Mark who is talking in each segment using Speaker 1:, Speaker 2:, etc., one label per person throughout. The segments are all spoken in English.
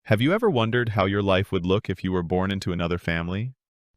Speaker 1: Have you ever wondered how your life would look if you were born into another family?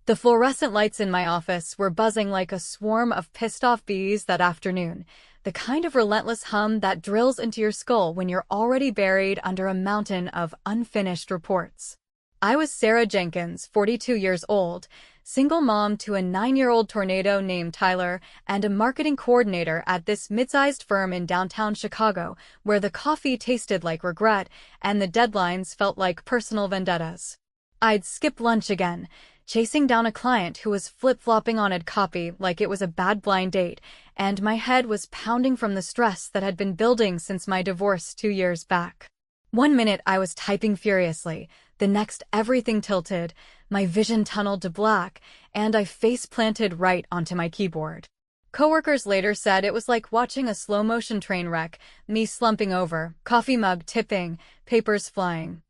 Speaker 2: The fluorescent lights in my office were buzzing like a swarm of pissed-off bees that afternoon, the kind of relentless hum that drills into your skull when you're already buried under a mountain of unfinished reports. I was Sarah Jenkins, 42 years old, single mom to a 9-year-old tornado named Tyler, and a marketing coordinator at this mid-sized firm in downtown Chicago, where the coffee tasted like regret and the deadlines felt like personal vendettas. I'd skip lunch again, chasing down a client who was flip-flopping on ad copy like it was a bad blind date, and my head was pounding from the stress that had been building since my divorce 2 years back. One minute I was typing furiously, the next everything tilted, my vision tunneled to black, and I face-planted right onto my keyboard. Coworkers later said it was like watching a slow-motion train wreck, me slumping over, coffee mug tipping, papers flying.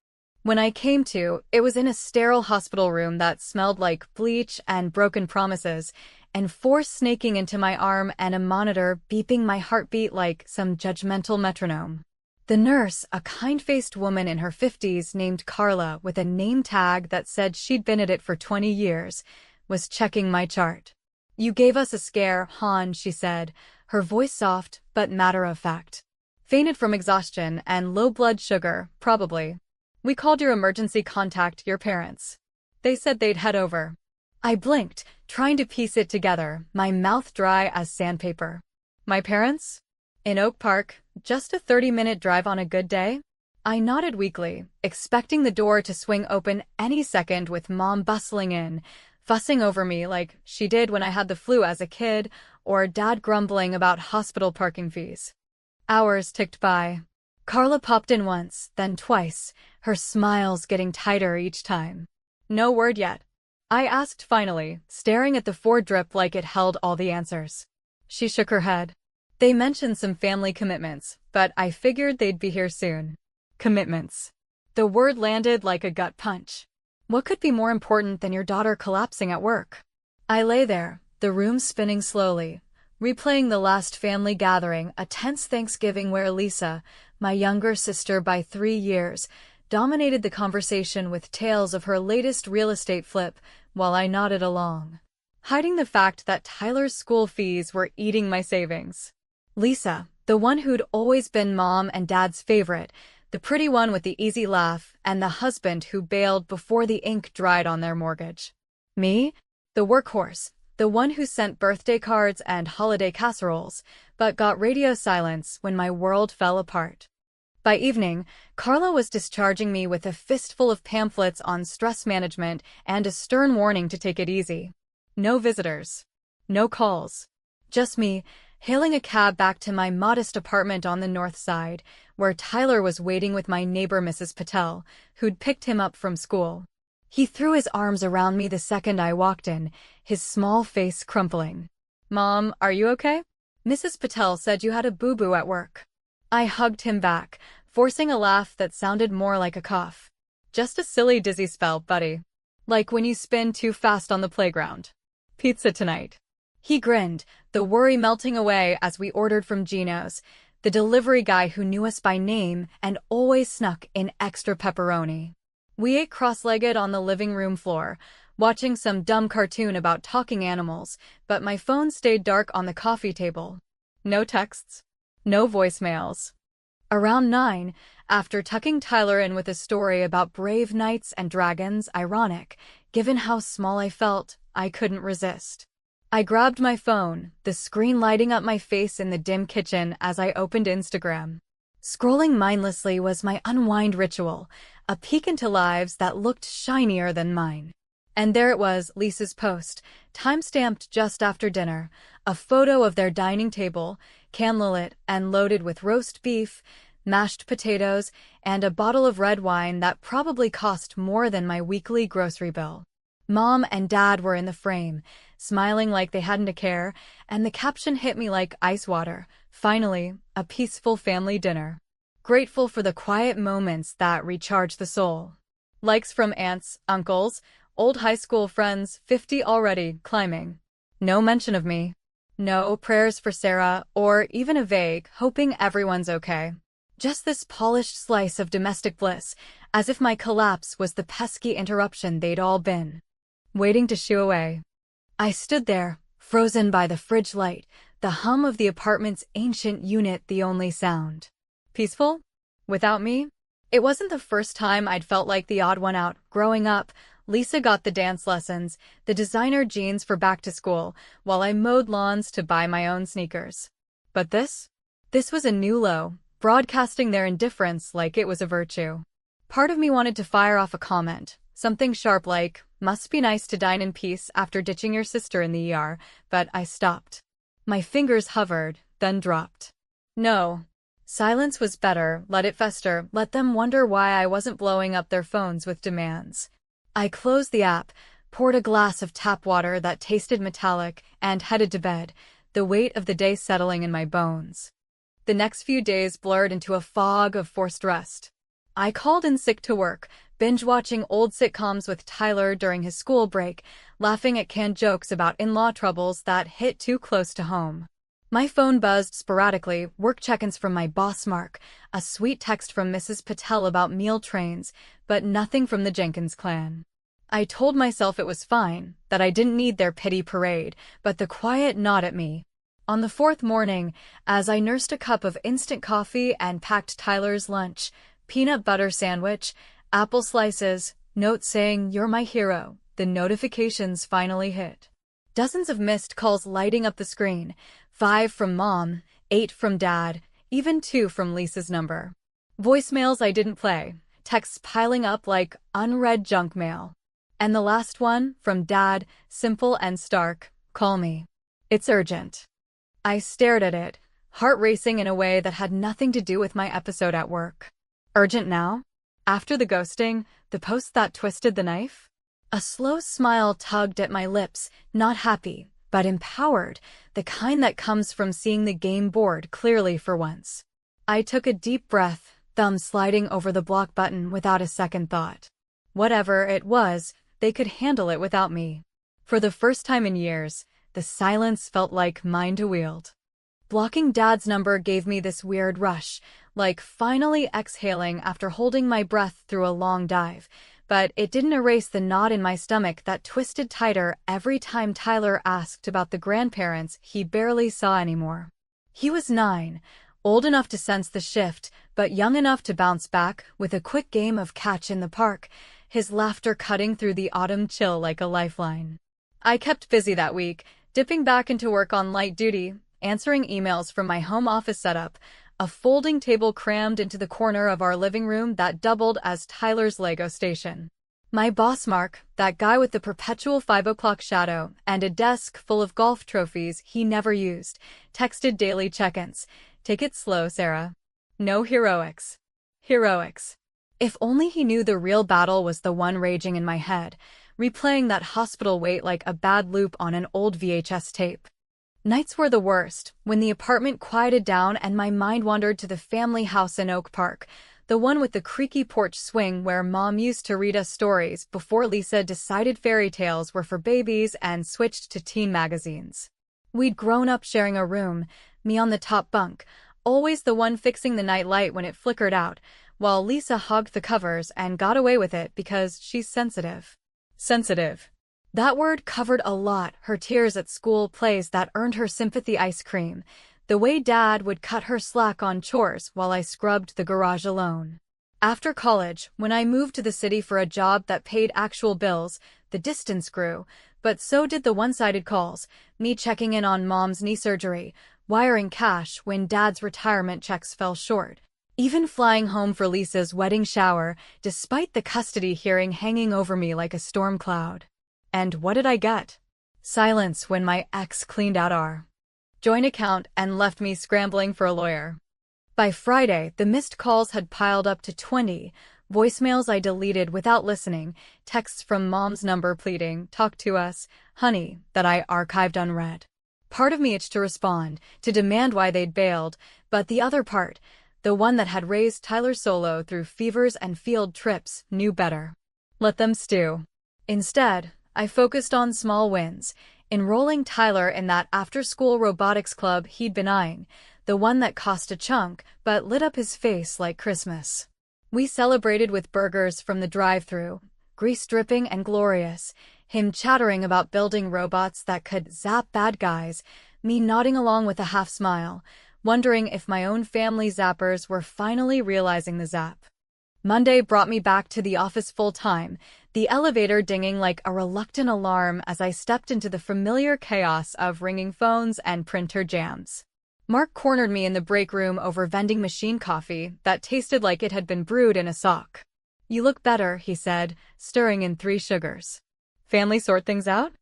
Speaker 2: When I came to, it was in a sterile hospital room that smelled like bleach and broken promises, and force snaking into my arm and a monitor beeping my heartbeat like some judgmental metronome. The nurse, a kind-faced woman in her 50s named Carla with a name tag that said she'd been at it for 20 years, was checking my chart. "You gave us a scare, hon," she said, her voice soft but matter-of-fact. "Fainted from exhaustion and low blood sugar, probably. We called your emergency contact, your parents. They said they'd head over." I blinked, trying to piece it together, my mouth dry as sandpaper. My parents? In Oak Park, just a 30-minute drive on a good day? I nodded weakly, expecting the door to swing open any second with Mom bustling in, fussing over me like she did when I had the flu as a kid, or Dad grumbling about hospital parking fees. Hours ticked by. Carla popped in once, then twice, her smiles getting tighter each time. "No word yet?" I asked finally, staring at the Ford drip like it held all the answers. She shook her head. "They mentioned some family commitments, but I figured they'd be here soon." Commitments. The word landed like a gut punch. What could be more important than your daughter collapsing at work? I lay there, the room spinning slowly, replaying the last family gathering, a tense Thanksgiving where Lisa, my younger sister by 3 years, dominated the conversation with tales of her latest real estate flip while I nodded along, hiding the fact that Tyler's school fees were eating my savings. Lisa, the one who'd always been Mom and Dad's favorite, the pretty one with the easy laugh, and the husband who bailed before the ink dried on their mortgage. Me, the workhorse, the one who sent birthday cards and holiday casseroles, but got radio silence when my world fell apart. By evening, Carla was discharging me with a fistful of pamphlets on stress management and a stern warning to take it easy. No visitors. No calls. Just me, hailing a cab back to my modest apartment on the north side, where Tyler was waiting with my neighbor Mrs. Patel, who'd picked him up from school. He threw his arms around me the second I walked in, his small face crumpling. "Mom, are you okay? Mrs. Patel said you had a boo-boo at work." I hugged him back, forcing a laugh that sounded more like a cough. "Just a silly dizzy spell, buddy. Like when you spin too fast on the playground. Pizza tonight." He grinned, the worry melting away as we ordered from Gino's, the delivery guy who knew us by name and always snuck in extra pepperoni. We ate cross-legged on the living room floor, watching some dumb cartoon about talking animals, but my phone stayed dark on the coffee table. No texts. No voicemails. Around 9, after tucking Tyler in with a story about brave knights and dragons, ironic, given how small I felt, I couldn't resist. I grabbed my phone, the screen lighting up my face in the dim kitchen as I opened Instagram. Scrolling mindlessly was my unwind ritual, a peek into lives that looked shinier than mine. And there it was, Lisa's post, time-stamped just after dinner, a photo of their dining table, candlelit and loaded with roast beef, mashed potatoes, and a bottle of red wine that probably cost more than my weekly grocery bill. Mom and Dad were in the frame, smiling like they hadn't a care, and the caption hit me like ice water. Finally, a peaceful family dinner. Grateful for the quiet moments that recharge the soul. Likes from aunts, uncles, old high school friends, 50 already, climbing. No mention of me. No prayers for Sarah, or even a vague, hoping everyone's okay. Just this polished slice of domestic bliss, as if my collapse was the pesky interruption they'd all been waiting to shoo away. I stood there, frozen by the fridge light, the hum of the apartment's ancient unit the only sound. Peaceful? Without me? It wasn't the first time I'd felt like the odd one out. Growing up, Lisa got the dance lessons, the designer jeans for back to school, while I mowed lawns to buy my own sneakers. But this? This was a new low, broadcasting their indifference like it was a virtue. Part of me wanted to fire off a comment, something sharp like, "Must be nice to dine in peace after ditching your sister in the ER," but I stopped. My fingers hovered, then dropped. No. Silence was better. Let it fester, let them wonder why I wasn't blowing up their phones with demands. I closed the app, poured a glass of tap water that tasted metallic, and headed to bed, the weight of the day settling in my bones. The next few days blurred into a fog of forced rest. I called in sick to work, binge-watching old sitcoms with Tyler during his school break, laughing at canned jokes about in-law troubles that hit too close to home. My phone buzzed sporadically, work check-ins from my boss Mark, a sweet text from Mrs. Patel about meal trains, but nothing from the Jenkins clan. I told myself it was fine, that I didn't need their pity parade, but the quiet gnawed at me. On the fourth morning, as I nursed a cup of instant coffee and packed Tyler's lunch, peanut butter sandwich, apple slices, note saying, "You're my hero," the notifications finally hit. Dozens of missed calls lighting up the screen, 5 from Mom, 8 from Dad, even 2 from Lisa's number. Voicemails I didn't play, texts piling up like unread junk mail. And the last one, from Dad, simple and stark, "Call me. It's urgent." I stared at it, heart racing in a way that had nothing to do with my episode at work. Urgent now? After the ghosting, the post that twisted the knife? A slow smile tugged at my lips, not happy, but empowered, the kind that comes from seeing the game board clearly for once. I took a deep breath, thumb sliding over the block button without a second thought. Whatever it was, they could handle it without me. For the first time in years, the silence felt like mine to wield. Blocking Dad's number gave me this weird rush, like finally exhaling after holding my breath through a long dive, but it didn't erase the knot in my stomach that twisted tighter every time Tyler asked about the grandparents he barely saw anymore. He was 9, old enough to sense the shift, but young enough to bounce back with a quick game of catch in the park, his laughter cutting through the autumn chill like a lifeline. I kept busy that week, dipping back into work on light duty, answering emails from my home office setup, a folding table crammed into the corner of our living room that doubled as Tyler's Lego station. My boss Mark, that guy with the perpetual 5 o'clock shadow and a desk full of golf trophies he never used, texted daily check-ins. "Take it slow, Sarah. No heroics." Heroics. If only he knew the real battle was the one raging in my head, replaying that hospital wait like a bad loop on an old VHS tape. Nights were the worst, when the apartment quieted down and my mind wandered to the family house in Oak Park, the one with the creaky porch swing where Mom used to read us stories before Lisa decided fairy tales were for babies and switched to teen magazines. We'd grown up sharing a room, me on the top bunk, always the one fixing the night light when it flickered out, while Lisa hogged the covers and got away with it because she's sensitive. Sensitive. That word covered a lot, her tears at school plays that earned her sympathy ice cream, the way Dad would cut her slack on chores while I scrubbed the garage alone. After college, when I moved to the city for a job that paid actual bills, the distance grew, but so did the one-sided calls, me checking in on Mom's knee surgery, wiring cash when Dad's retirement checks fell short. Even flying home for Lisa's wedding shower, despite the custody hearing hanging over me like a storm cloud. And what did I get? Silence when my ex cleaned out our joint account and left me scrambling for a lawyer. By Friday, the missed calls had piled up to 20, voicemails I deleted without listening, texts from Mom's number pleading, "Talk to us, honey," that I archived unread. Part of me itched to respond, to demand why they'd bailed, but the other part, the one that had raised Tyler Solo through fevers and field trips, knew better. Let them stew. Instead, I focused on small wins, enrolling Tyler in that after-school robotics club he'd been eyeing, the one that cost a chunk but lit up his face like Christmas. We celebrated with burgers from the drive-thru, grease dripping and glorious, him chattering about building robots that could zap bad guys, me nodding along with a half smile, wondering if my own family zappers were finally realizing the zap. Monday brought me back to the office full-time, the elevator dinging like a reluctant alarm as I stepped into the familiar chaos of ringing phones and printer jams. Mark cornered me in the break room over vending machine coffee that tasted like it had been brewed in a sock. "You look better," he said, stirring in 3 sugars. "Family sort things out?"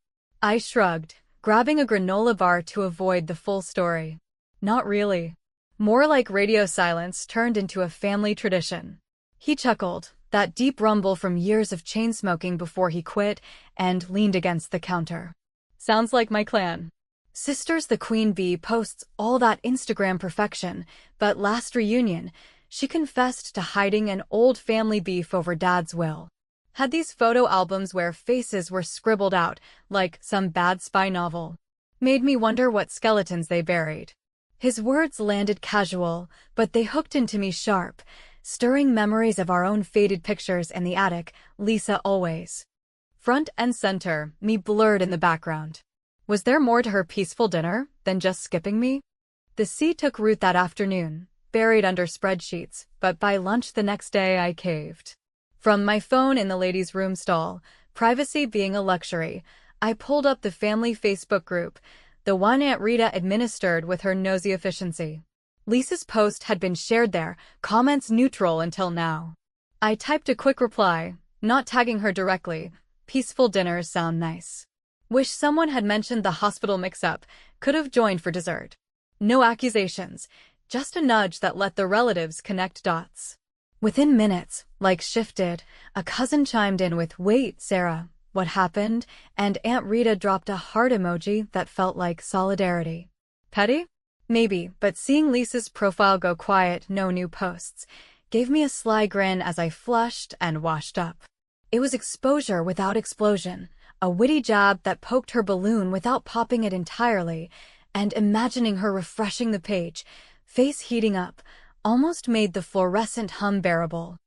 Speaker 2: I shrugged, grabbing a granola bar to avoid the full story. "Not really. More like radio silence turned into a family tradition." He chuckled, that deep rumble from years of chain smoking before he quit, and leaned against the counter. "Sounds like my clan. Sister's the queen bee posts all that Instagram perfection, but last reunion, she confessed to hiding an old family beef over Dad's will. Had these photo albums where faces were scribbled out, like some bad spy novel. Made me wonder what skeletons they buried." His words landed casual, but they hooked into me sharp, stirring memories of our own faded pictures in the attic, Lisa always front and center, me blurred in the background. Was there more to her peaceful dinner than just skipping me? The sea took root that afternoon, buried under spreadsheets, but by lunch the next day I caved. From my phone in the ladies' room stall, privacy being a luxury, I pulled up the family Facebook group, the one Aunt Rita administered with her nosy efficiency. Lisa's post had been shared there, comments neutral until now. I typed a quick reply, not tagging her directly. "Peaceful dinners sound nice. Wish someone had mentioned the hospital mix-up, could have joined for dessert." No accusations, just a nudge that let the relatives connect dots. Within minutes, like shifted, a cousin chimed in with, "Wait, Sarah, what happened?" And Aunt Rita dropped a heart emoji that felt like solidarity. Petty? Maybe, but seeing Lisa's profile go quiet, no new posts, gave me a sly grin as I flushed and washed up. It was exposure without explosion, a witty jab that poked her balloon without popping it entirely, and imagining her refreshing the page, face heating up, almost made the fluorescent hum bearable.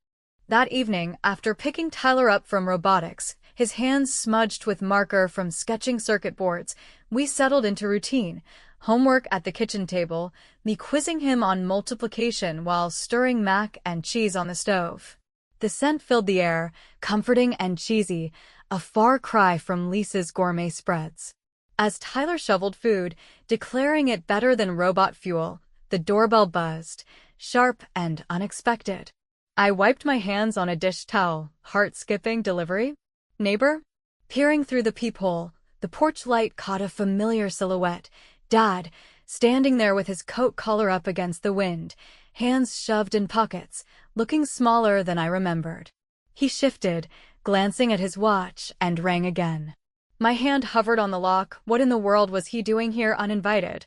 Speaker 2: That evening, after picking Tyler up from robotics, his hands smudged with marker from sketching circuit boards, we settled into routine. Homework at the kitchen table, me quizzing him on multiplication while stirring mac and cheese on the stove. The scent filled the air, comforting and cheesy, a far cry from Lisa's gourmet spreads. As Tyler shoveled food, declaring it better than robot fuel, the doorbell buzzed, sharp and unexpected. I wiped my hands on a dish towel, heart skipping delivery. "Neighbor?" Peering through the peephole, the porch light caught a familiar silhouette. Dad, standing there with his coat collar up against the wind, hands shoved in pockets, looking smaller than I remembered. He shifted, glancing at his watch, and rang again. My hand hovered on the lock. What in the world was he doing here uninvited?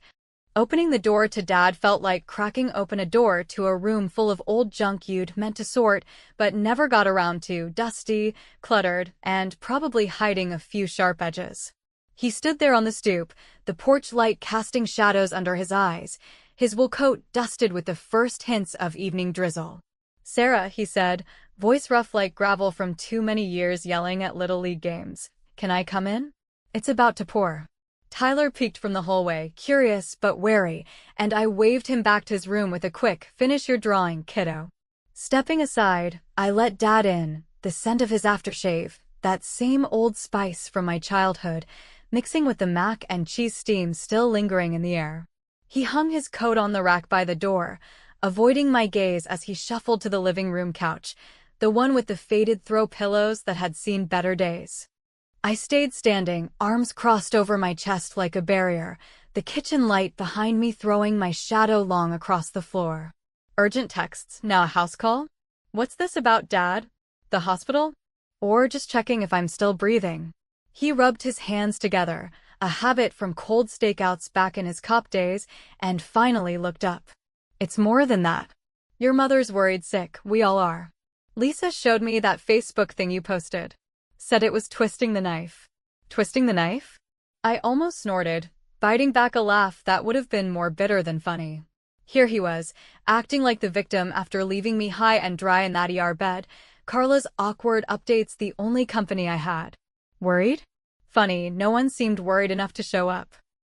Speaker 2: Opening the door to Dad felt like cracking open a door to a room full of old junk you'd meant to sort, but never got around to, dusty, cluttered, and probably hiding a few sharp edges. He stood there on the stoop, the porch light casting shadows under his eyes, his wool coat dusted with the first hints of evening drizzle. "Sarah," he said, voice rough like gravel from too many years yelling at Little League games. "Can I come in? It's about to pour." Tyler peeked from the hallway, curious but wary, and I waved him back to his room with a quick, "Finish your drawing, kiddo." Stepping aside, I let Dad in, the scent of his aftershave, that same old spice from my childhood, mixing with the mac and cheese steam still lingering in the air. He hung his coat on the rack by the door, avoiding my gaze as he shuffled to the living room couch, the one with the faded throw pillows that had seen better days. I stayed standing, arms crossed over my chest like a barrier, the kitchen light behind me throwing my shadow long across the floor. Urgent texts, now a house call? What's this about, Dad? The hospital? Or just checking if I'm still breathing? He rubbed his hands together, a habit from cold stakeouts back in his cop days, and finally looked up. "It's more than that. Your mother's worried sick, we all are. Lisa showed me that Facebook thing you posted. Said it was twisting the knife." "Twisting the knife?" I almost snorted, biting back a laugh that would have been more bitter than funny. Here he was, acting like the victim after leaving me high and dry in that ER bed. Carla's awkward updates the only company I had. Worried? Funny, no one seemed worried enough to show up.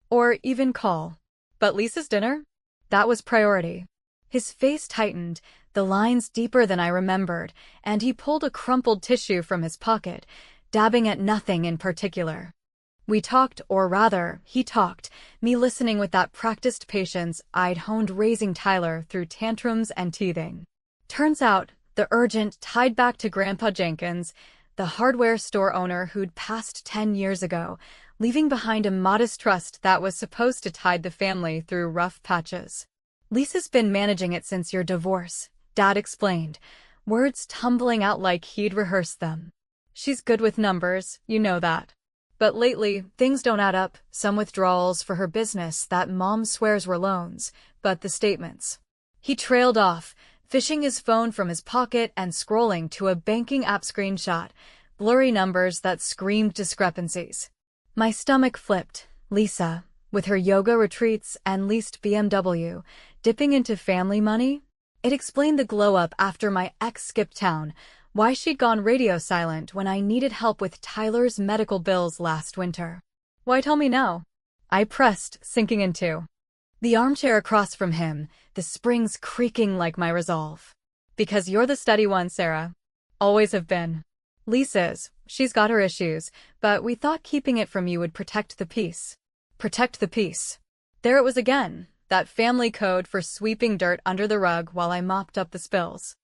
Speaker 2: Or even call. But Lisa's dinner? That was priority. His face tightened, the lines deeper than I remembered, and he pulled a crumpled tissue from his pocket, dabbing at nothing in particular. We talked, or rather, he talked, me listening with that practiced patience I'd honed raising Tyler through tantrums and teething. Turns out, the urgent tied back to Grandpa Jenkins, the hardware store owner who'd passed 10 years ago, leaving behind a modest trust that was supposed to tide the family through rough patches. Lisa's been managing it since your divorce, Dad explained, words tumbling out like he'd rehearsed them. She's good with numbers, you know that. But lately, things don't add up, some withdrawals for her business that Mom swears were loans, but the statements. He trailed off, fishing his phone from his pocket and scrolling to a banking app screenshot, blurry numbers that screamed discrepancies. My stomach flipped. Lisa, with her yoga retreats and leased BMW, dipping into family money? It explained the glow-up after my ex skipped town, why she'd gone radio silent when I needed help with Tyler's medical bills last winter. Why tell me now? I pressed, sinking into the armchair across from him, the springs creaking like my resolve. Because you're the steady one, Sarah. Always have been. Lisa's, she's got her issues, but we thought keeping it from you would protect the peace. Protect the peace. There it was again, that family code for sweeping dirt under the rug while I mopped up the spills.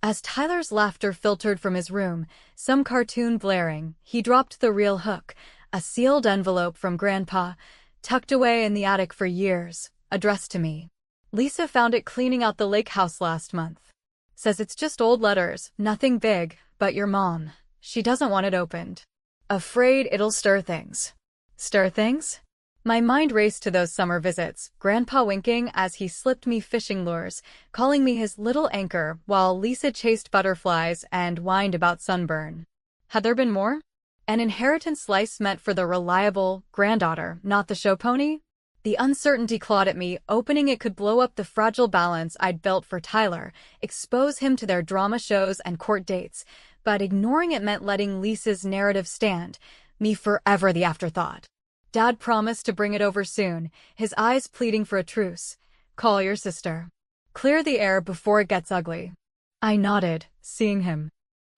Speaker 2: As Tyler's laughter filtered from his room, some cartoon blaring, he dropped the real hook, a sealed envelope from Grandpa, tucked away in the attic for years, addressed to me. Lisa found it cleaning out the lake house last month. Says it's just old letters, nothing big, but your mom. She doesn't want it opened. Afraid it'll stir things. Stir things? My mind raced to those summer visits, Grandpa winking as he slipped me fishing lures, calling me his little anchor while Lisa chased butterflies and whined about sunburn. Had there been more? An inheritance slice meant for the reliable granddaughter, not the show pony? The uncertainty clawed at me, opening it could blow up the fragile balance I'd built for Tyler, expose him to their drama shows and court dates, but ignoring it meant letting Lisa's narrative stand, me forever the afterthought. Dad promised to bring it over soon, his eyes pleading for a truce. Call your sister. Clear the air before it gets ugly. I nodded, seeing him.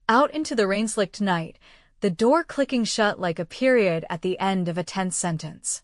Speaker 2: Out into the rain-slicked night, the door clicking shut like a period at the end of a tense sentence.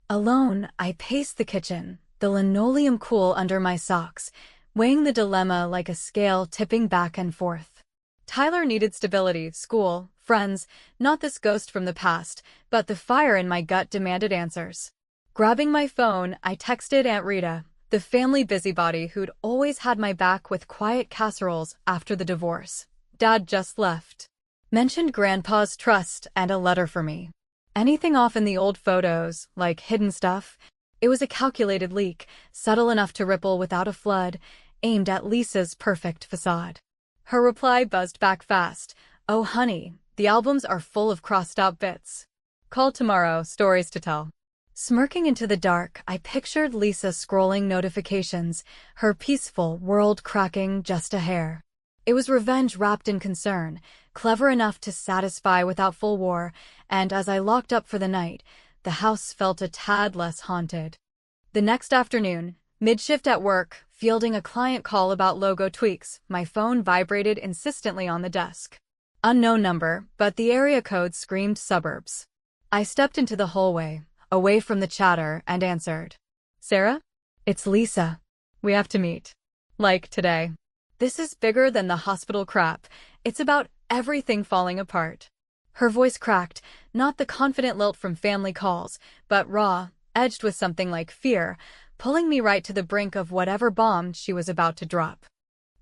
Speaker 2: Alone, I paced the kitchen, the linoleum cool under my socks, weighing the dilemma like a scale tipping back and forth. Tyler needed stability, school, friends, not this ghost from the past, but the fire in my gut demanded answers. Grabbing my phone, I texted Aunt Rita, the family busybody who'd always had my back with quiet casseroles after the divorce. Dad just left. Mentioned Grandpa's trust and a letter for me. Anything off in the old photos, like hidden stuff? It was a calculated leak, subtle enough to ripple without a flood, aimed at Lisa's perfect facade. Her reply buzzed back fast. Oh honey, the albums are full of crossed-out bits. Call tomorrow, stories to tell. Smirking into the dark, I pictured Lisa scrolling notifications, her peaceful world cracking just a hair. It was revenge wrapped in concern, clever enough to satisfy without full war, and as I locked up for the night, the house felt a tad less haunted. The next afternoon, mid-shift at work, fielding a client call about logo tweaks, my phone vibrated insistently on the desk. Unknown number, but the area code screamed suburbs. I stepped into the hallway, away from the chatter, and answered. Sarah? It's Lisa. We have to meet. Like today. This is bigger than the hospital crap. It's about everything falling apart. Her voice cracked, not the confident lilt from family calls, but raw, edged with something like fear, pulling me right to the brink of whatever bomb she was about to drop.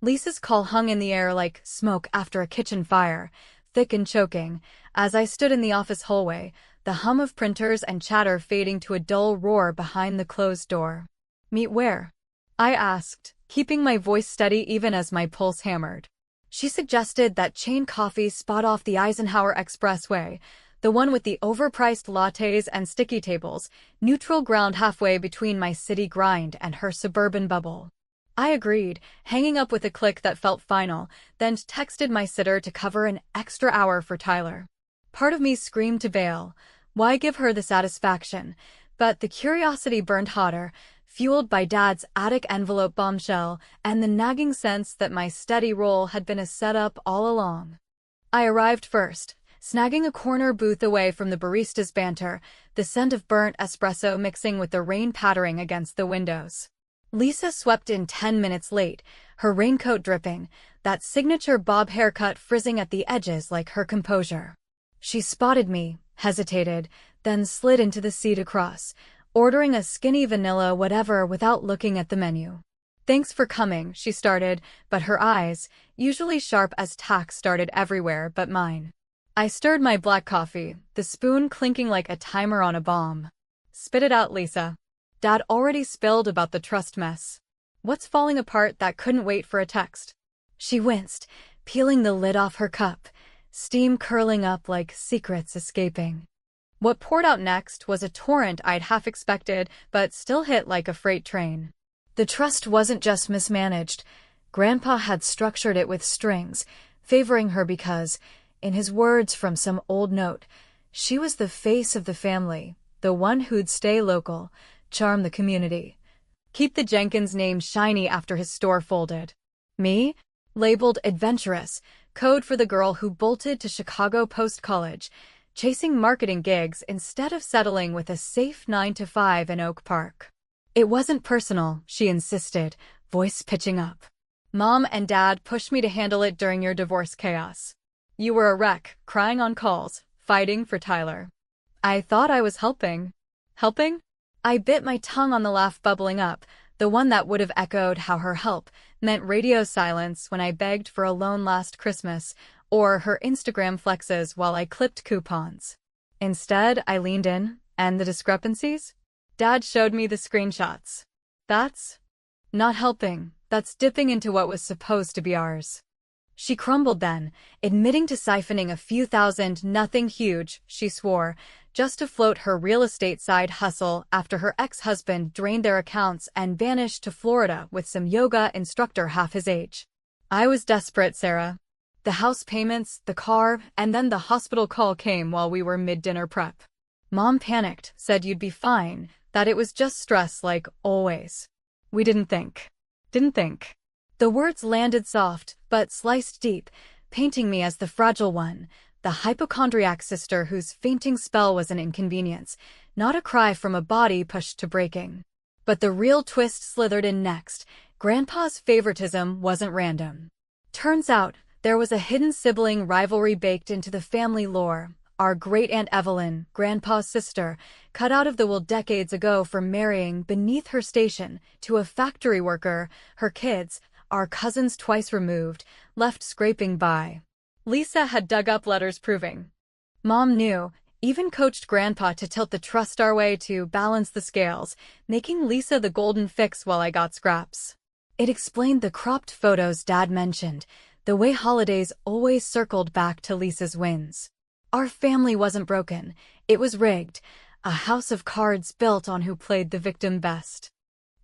Speaker 2: Lisa's call hung in the air like smoke after a kitchen fire, thick and choking, as I stood in the office hallway, the hum of printers and chatter fading to a dull roar behind the closed door. Meet where? I asked, keeping my voice steady even as my pulse hammered. She suggested that Chain Coffee spot off the Eisenhower Expressway, The one with the overpriced lattes and sticky tables, neutral ground halfway between my city grind and her suburban bubble. I agreed, hanging up with a click that felt final, then texted my sitter to cover an extra hour for Tyler. Part of me screamed to bail. Why give her the satisfaction? But the curiosity burned hotter, fueled by Dad's attic envelope bombshell and the nagging sense that my steady role had been a setup all along. I arrived first, snagging a corner booth away from the barista's banter, the scent of burnt espresso mixing with the rain pattering against the windows. Lisa swept in 10 minutes late, her raincoat dripping, that signature bob haircut frizzing at the edges like her composure. She spotted me, hesitated, then slid into the seat across, ordering a skinny vanilla whatever without looking at the menu. "Thanks for coming," she started, but her eyes, usually sharp as tacks, started everywhere but mine. I stirred my black coffee, the spoon clinking like a timer on a bomb. "Spit it out, Lisa." Dad already spilled about the trust mess. "What's falling apart that couldn't wait for a text?" She winced, peeling the lid off her cup, steam curling up like secrets escaping. What poured out next was a torrent I'd half expected, but still hit like a freight train. The trust wasn't just mismanaged. Grandpa had structured it with strings, favoring her because, in his words from some old note, she was the face of the family, the one who'd stay local, charm the community, keep the Jenkins name shiny after his store folded. Me? Labeled adventurous, code for the girl who bolted to Chicago post-college, chasing marketing gigs instead of settling with a safe 9-to-5 in Oak Park. "It wasn't personal," she insisted, voice pitching up. "Mom and Dad pushed me to handle it during your divorce chaos. You were a wreck, crying on calls, fighting for Tyler. I thought I was helping." Helping? I bit my tongue on the laugh bubbling up, the one that would have echoed how her help meant radio silence when I begged for a loan last Christmas, or her Instagram flexes while I clipped coupons. Instead, I leaned in, and the discrepancies? Dad showed me the screenshots. "That's not helping, that's dipping into what was supposed to be ours." She crumbled then, admitting to siphoning a few thousand, nothing huge, she swore, just to float her real estate side hustle after her ex-husband drained their accounts and vanished to Florida with some yoga instructor half his age. I was desperate, Sarah. The house payments, the car, and then the hospital call came while we were mid-dinner prep. Mom panicked, said you'd be fine, that it was just stress like always. We didn't think. The words landed soft, but sliced deep, painting me as the fragile one, the hypochondriac sister whose fainting spell was an inconvenience, not a cry from a body pushed to breaking. But the real twist slithered in next. Grandpa's favoritism wasn't random. Turns out, there was a hidden sibling rivalry baked into the family lore. Our great-aunt Evelyn, Grandpa's sister, cut out of the wool decades ago for marrying beneath her station to a factory worker, her kids, our cousins twice removed, left scraping by. Lisa had dug up letters proving. Mom knew, even coached Grandpa to tilt the trust our way to balance the scales, making Lisa the golden fix while I got scraps. It explained the cropped photos Dad mentioned, the way holidays always circled back to Lisa's wins. Our family wasn't broken, it was rigged, a house of cards built on who played the victim best.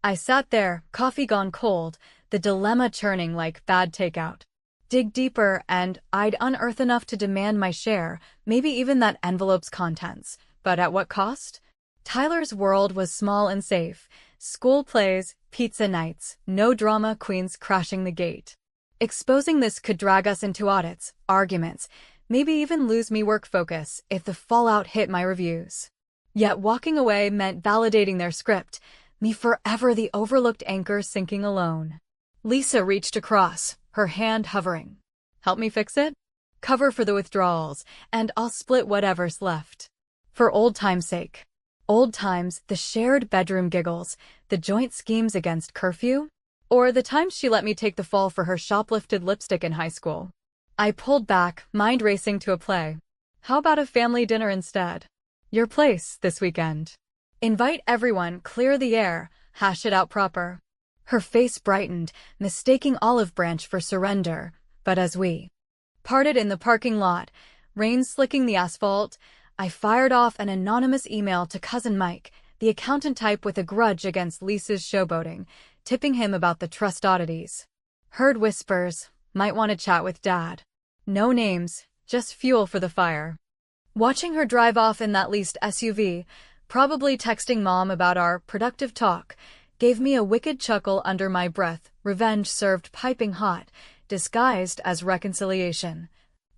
Speaker 2: I sat there, coffee gone cold, the dilemma churning like bad takeout. Dig deeper and I'd unearth enough to demand my share, maybe even that envelope's contents. But at what cost? Tyler's world was small and safe. School plays, pizza nights, no drama queens crashing the gate. Exposing this could drag us into audits, arguments, maybe even lose me work focus if the fallout hit my reviews. Yet walking away meant validating their script, me forever the overlooked anchor sinking alone. Lisa reached across, her hand hovering. "Help me fix it? Cover for the withdrawals, and I'll split whatever's left. For old time's sake." Old times, the shared bedroom giggles, the joint schemes against curfew, or the times she let me take the fall for her shoplifted lipstick in high school. I pulled back, mind racing to a play. "How about a family dinner instead? Your place this weekend. Invite everyone, clear the air, hash it out proper." Her face brightened, mistaking olive branch for surrender, but as we parted in the parking lot, rain slicking the asphalt, I fired off an anonymous email to cousin Mike, the accountant type with a grudge against Lisa's showboating, tipping him about the trust oddities. Heard whispers, might want to chat with Dad. No names, just fuel for the fire. Watching her drive off in that leased SUV, probably texting Mom about our productive talk, gave me a wicked chuckle under my breath, revenge served piping hot, disguised as reconciliation,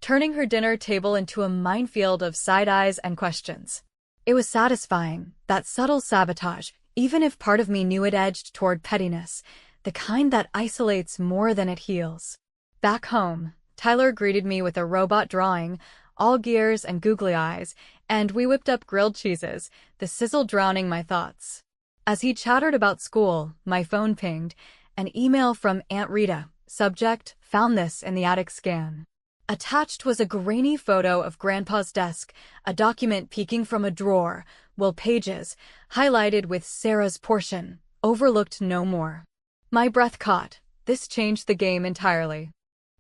Speaker 2: turning her dinner table into a minefield of side eyes and questions. It was satisfying, that subtle sabotage, even if part of me knew it edged toward pettiness, the kind that isolates more than it heals. Back home, Tyler greeted me with a robot drawing, all gears and googly eyes, and we whipped up grilled cheeses, the sizzle drowning my thoughts. As he chattered about school, my phone pinged, an email from Aunt Rita, subject, found this in the attic scan. Attached was a grainy photo of Grandpa's desk, a document peeking from a drawer, while pages, highlighted with Sarah's portion, overlooked no more. My breath caught. This changed the game entirely.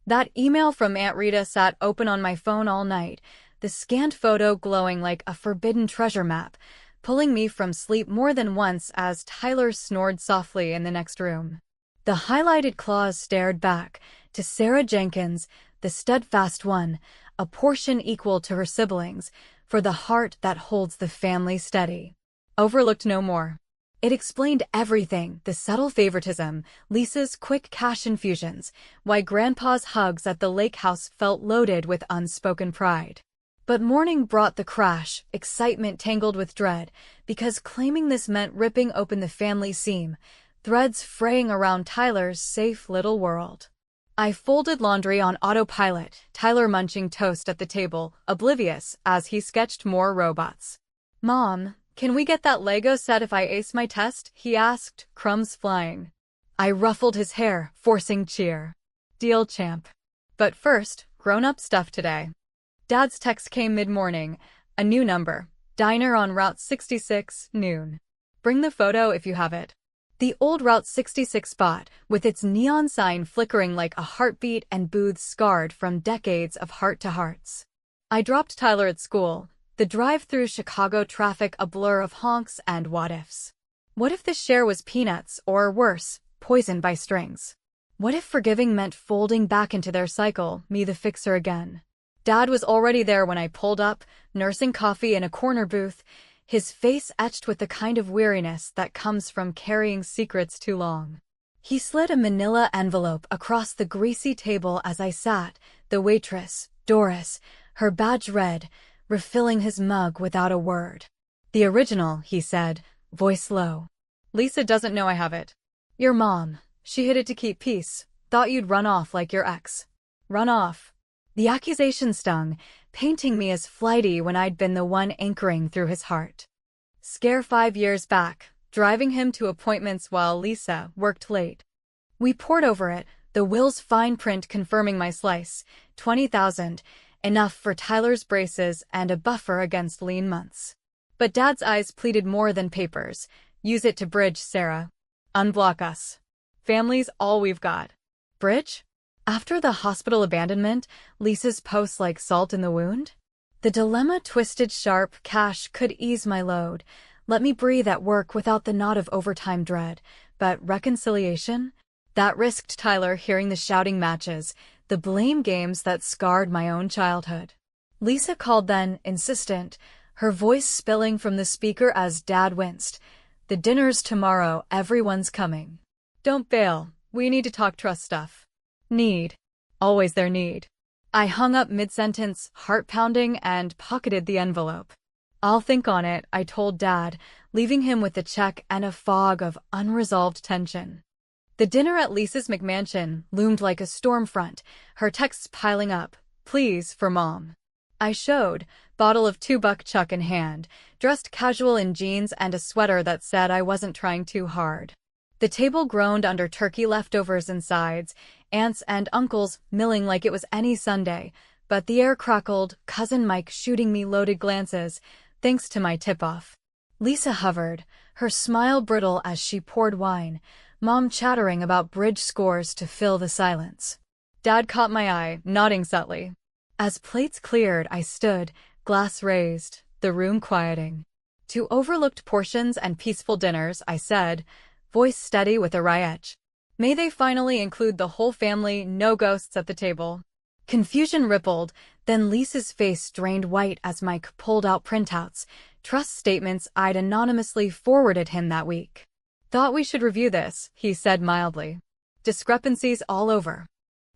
Speaker 2: That email from Aunt Rita sat open on my phone all night, the scanned photo glowing like a forbidden treasure map, pulling me from sleep more than once as Tyler snored softly in the next room. The highlighted clause stared back to Sarah Jenkins, the steadfast one, a portion equal to her siblings, for the heart that holds the family steady. Overlooked no more. It explained everything, the subtle favoritism, Lisa's quick cash infusions, why Grandpa's hugs at the lake house felt loaded with unspoken pride. But morning brought the crash, excitement tangled with dread, because claiming this meant ripping open the family seam, threads fraying around Tyler's safe little world. I folded laundry on autopilot, Tyler munching toast at the table, oblivious as he sketched more robots. "Mom, can we get that Lego set if I ace my test?" he asked, crumbs flying. I ruffled his hair, forcing cheer. "Deal, champ. But first, grown-up stuff today." Dad's text came mid-morning, a new number, diner on Route 66, noon. "Bring the photo if you have it." The old Route 66 spot, with its neon sign flickering like a heartbeat and booths scarred from decades of heart-to-hearts. I dropped Tyler at school, the drive through Chicago traffic a blur of honks and what-ifs. What if this share was peanuts, or worse, poisoned by strings? What if forgiving meant folding back into their cycle, me the fixer again? Dad was already there when I pulled up, nursing coffee in a corner booth, his face etched with the kind of weariness that comes from carrying secrets too long. He slid a manila envelope across the greasy table as I sat, the waitress, Doris, her badge red, refilling his mug without a word. "The original," he said, voice low. "Lisa doesn't know I have it." "Your mom. She hid it to keep peace. Thought you'd run off like your ex." "Run off?" The accusation stung, painting me as flighty when I'd been the one anchoring through his heart. Scare 5 years back, driving him to appointments while Lisa worked late. We pored over it, the will's fine print confirming my slice, 20,000, enough for Tyler's braces and a buffer against lean months. But Dad's eyes pleaded more than papers. "Use it to bridge, Sarah. Unblock us. Family's all we've got." Bridge? After the hospital abandonment, Lisa's posts like salt in the wound? The dilemma twisted sharp. Cash could ease my load, let me breathe at work without the knot of overtime dread. But reconciliation? That risked Tyler hearing the shouting matches, the blame games that scarred my own childhood. Lisa called then, insistent, her voice spilling from the speaker as Dad winced. "The dinner's tomorrow, everyone's coming. Don't bail, we need to talk trust stuff." Need. Always their need. I hung up mid-sentence, heart-pounding, and pocketed the envelope. "I'll think on it," I told Dad, leaving him with the check and a fog of unresolved tension. The dinner at Lisa's McMansion loomed like a storm front, her texts piling up. "Please, for Mom." I showed, bottle of $2 Chuck in hand, dressed casual in jeans and a sweater that said I wasn't trying too hard. The table groaned under turkey leftovers and sides, aunts and uncles milling like it was any Sunday, but the air crackled, cousin Mike shooting me loaded glances, thanks to my tip-off. Lisa hovered, her smile brittle as she poured wine, Mom chattering about bridge scores to fill the silence. Dad caught my eye, nodding subtly. As plates cleared, I stood, glass raised, the room quieting. To overlooked portions and peaceful dinners, I said, voice steady with a riech. May they finally include the whole family, no ghosts at the table. Confusion rippled, then Lisa's face drained white as Mike pulled out printouts, trust statements I'd anonymously forwarded him that week. Thought we should review this, he said mildly. Discrepancies all over.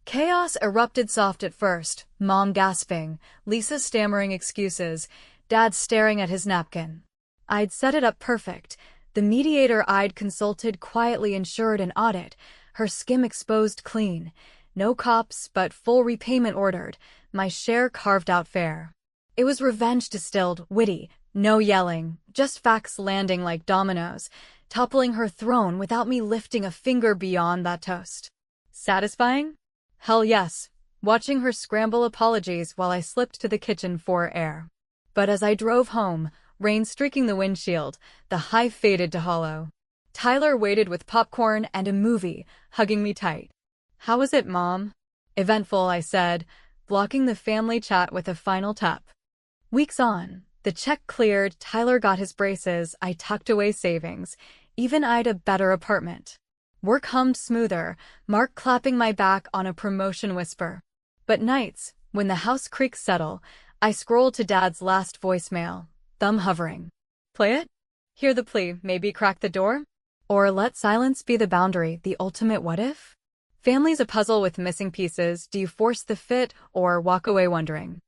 Speaker 2: Chaos erupted soft at first, Mom gasping, Lisa stammering excuses, Dad staring at his napkin. I'd set it up perfect. The mediator I'd consulted quietly ensured an audit, her skim exposed clean. No cops, but full repayment ordered, my share carved out fair. It was revenge distilled, witty, no yelling, just facts landing like dominoes, toppling her throne without me lifting a finger beyond that toast. Satisfying? Hell yes, watching her scramble apologies while I slipped to the kitchen for air. But as I drove home, rain streaking the windshield, the hive faded to hollow. Tyler waited with popcorn and a movie, hugging me tight. How was it, Mom? Eventful, I said, blocking the family chat with a final tap. Weeks on, the check cleared, Tyler got his braces, I tucked away savings, even eyed a better apartment. Work hummed smoother, Mark clapping my back on a promotion whisper. But nights, when the house creaks settle, I scroll to Dad's last voicemail, thumb hovering. Play it? Hear the plea, maybe crack the door? Or let silence be the boundary, the ultimate what if? Family's a puzzle with missing pieces, do you force the fit or walk away wondering?